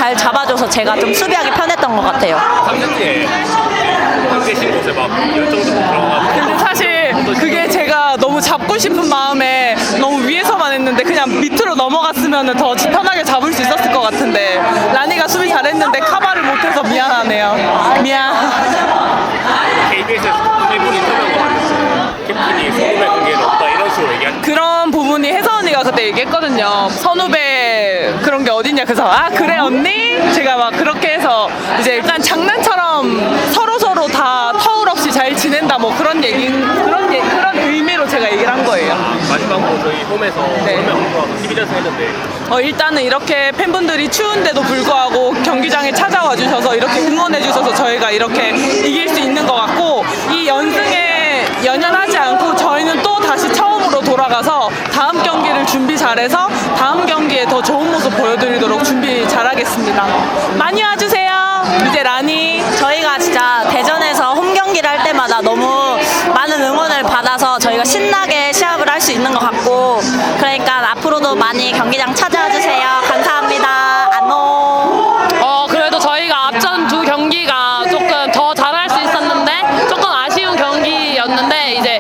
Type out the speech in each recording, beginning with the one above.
잘 잡아줘서 제가 좀 수비하기 편했던 것 같아요. 3세트에 한계신 곳에 막 열정적으로 들어가가지고 근데 사실 그게 제가 너무 잡고 싶은 마음에 너무 위에서만 했는데 그냥 밑으로 넘어갔으면 더 편하게 잡을 수 있었을 것 같은데 라니가 수비 잘했는데 커버를 못해서 미안하네요. 미안. KBS에서 일본 인터뷰한 거 같았어요. 캡틴이 선후배 관계는 없다 이런 식으로 얘기하는 그런 부분이 혜서 언니가 그때 얘기했거든요. 선후배 그런 게 어딨냐. 그래서 아 그래 언니? 제가 막 그렇게 해서 이제 약간 장난처럼 서로 다 터울 없이 잘 지낸다 뭐 그런 그런 의미로 제가 얘기를 한 거예요. 마지막으로 저희 홈에서 네. 선후배 홍보하고 12연승 했는데 일단은 이렇게 팬분들이 추운데도 불구하고 경기장에 찾아와 주셔서 이렇게 응원해 주셔서 저희가 이렇게 이길 수 있는 것 같고 이 연승에 연연하지 않고 저희는 또 다시 처음으로 돌아가서 다음 경기를 준비 잘해서 다음 경기에 더 좋은 모습 보여드리도록 준비 잘하겠습니다. 많이 와주세요. 이제 라니. 저희가 진짜 대전에서 홈 경기를 할 때마다 너무 많은 응원을 받아서 저희가 신나게 시합을 할 수 있는 것 같고 그러니까 앞으로도 많이 경기장 찾아와 주세요. 감사합니다. 안녕. 그래도 저희가 앞전 두 경기가 조금 더 잘할 수 있었는데 조금 아쉬운 경기였는데 이제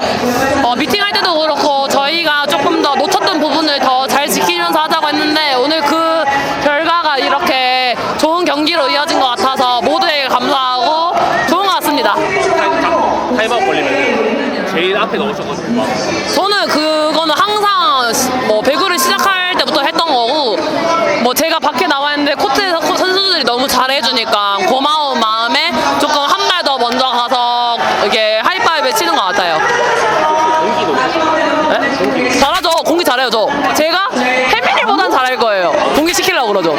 미팅할 때도 그렇고 저희가 조금 더 놓쳤던 부분을 더 잘 지키면서 하자고 했는데 오늘 그 결과가 이렇게 좋은 경기로 이어진 것 같아서 모두에게 감사하고 좋은 것 같습니다. 타임아웃 걸리면 제일 앞에 넣으셔가지고 막 저는 그거는 항상 뭐 배구를 시작할 때부터 했던 거고 뭐 제가 밖에 나와 있는데 코트에서 선수들이 너무 잘해주니까 고마운 마음에 조금 한 발 더 먼저 가서 이게 하이파이브 치는 것 같아요. 네? 잘하죠. 공기 잘해요. 제가 혜민이보단 잘할 거예요. 공기 시키려고 그러죠.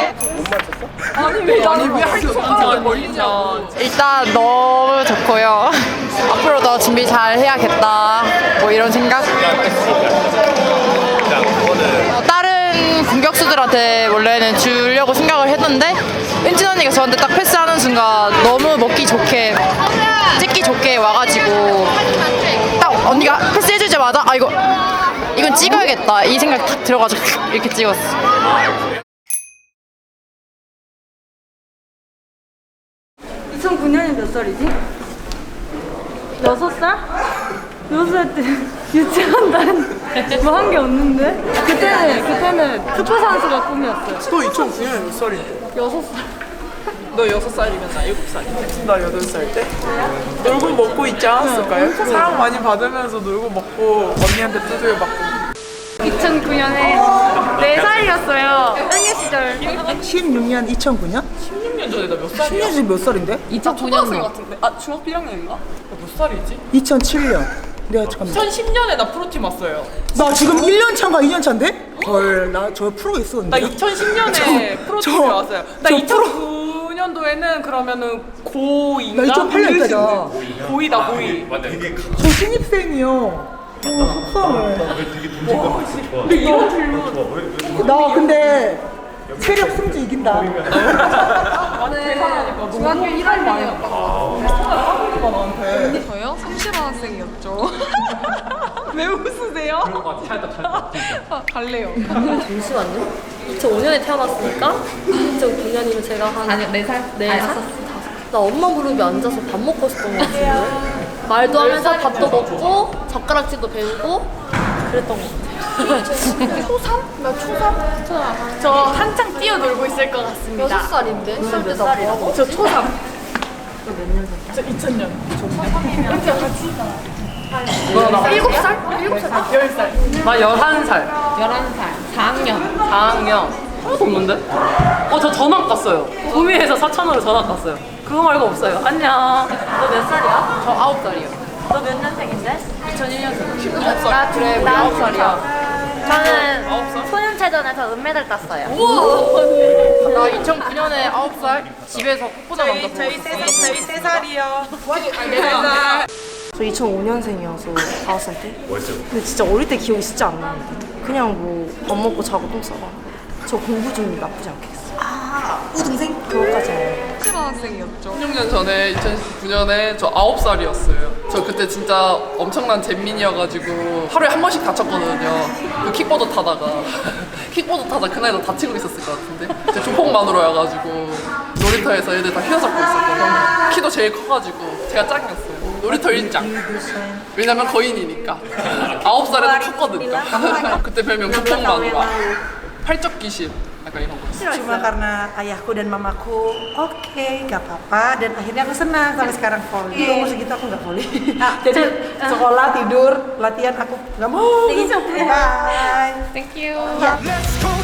일단 너무 좋고요. 앞으로 더 준비 잘 해야겠다. 뭐 이런 생각? 다른 공격수들한테 원래는 주려고 생각을 했는데 은진 언니가 저한테 딱 패스하는 순간 너무 먹기 좋게 찍기 좋게 와가지고 딱 언니가 패스해주자마자 아 이건 찍어야겠다 이 생각 딱 들어가지고 이렇게 찍었어. 2009년이 몇 살이지? 6살? 6살 때 유치원 뭐 한 게 없는데? 그때는 축구 선수가 꿈이었어요. 너 2009년에 몇 살인데? 6살. 너 6살이면 나 7살인데? 나 8살 때? 놀고 먹고 있지 않았을까요? 사랑 많이 받으면서 놀고 먹고 언니한테 두드려 맞고 2009년에 4살이었어요. 학년 시절. 16년 2009년? 16년 전에 나 몇 살이야? 16년 몇 살인데? 2009년 같은데? 아 중학교 1학년인가? 몇 살이지? 2007년. 내가 잠깐만. 2010년에 나 프로팀 왔어요. 나 지금 1년 차인가 2년 차인데? 헐, 나 저 프로가 있었는데. 나 2010년에 프로팀에 왔어요. 나 2009년도에는 그러면은 고2인가? 나 2008년 때잖아. 고2다 고2. 저 신입생이요. 오, 속상해. 근데 이런 질문 나 근데 체력 승지 이긴다. 중학교 1학년이었다. 저요? 성실한 학생이었죠. 왜 웃으세요? 갈래요. 잠시만요. 2005년에 태어났으니까 2009년이면 제가 한 4살? 4살? 나 엄마 무릎에 앉아서 밥 먹고 있었던 것 같은데 말도 하면서 밥도 먹고 젓가락질도 배우고 그랬던 것 같아요. 초3? 나 초3? 저 한창 뛰어놀고 있을 것 같습니다. 6살인데? 몇 살때 나 뭐하고? 저 초3. 저 2000년. 7살? 7살? 10살. 나 11살. 4학년. 4학년. 하나도 없는데? 저 전학 갔어요. 구미에서 사천으로 전학 갔어요. 그거 말고 없어요. 안녕. 너 몇 살이야? 저 9살이요. 너 몇 년생인데? 2001년생. 나 그래, 우리 9살이야. 저는 소년체전에서 은메달 땄어요. 나 2009년에 9살 집에서 꽃보다 남자 저희 3살이요. 저 2005년생이어서 5살 때. 근데 진짜 어릴 때 기억이 진짜 안 나는데. 그냥 뭐 밥 먹고 자고 똥 싸고. 저 공부 좀 나쁘지 않겠어. 우등생? 그것까지 안 해요. 초등학생이었죠. 16년 전에 2019년에 저 9살이었어요. 저 그때 진짜 엄청난 잼민이어가지고 하루에 한 번씩 다쳤거든요. 그 킥보드 타다가 그날도 다치고 있었을 것 같은데 제 조폭마누라여가지고 놀이터에서 애들 다 휘어잡고 있었거든요. 키도 제일 커가지고 제가 짱이었어요. 놀이터 일장. 왜냐면 거인이니까. 9살에도 컸거든요. 그때 별명 조폭마누라. 팔적 귀신. 약간 이런 거. Cuma karena ayahku dan mamaku oke, gak apa-apa, dan akhirnya aku senang sampai sekarang volley. Di umur segitu aku nggak volley. Jadi sekolah tidur latihan aku nggak mau. Bye. Thank you. Let's go.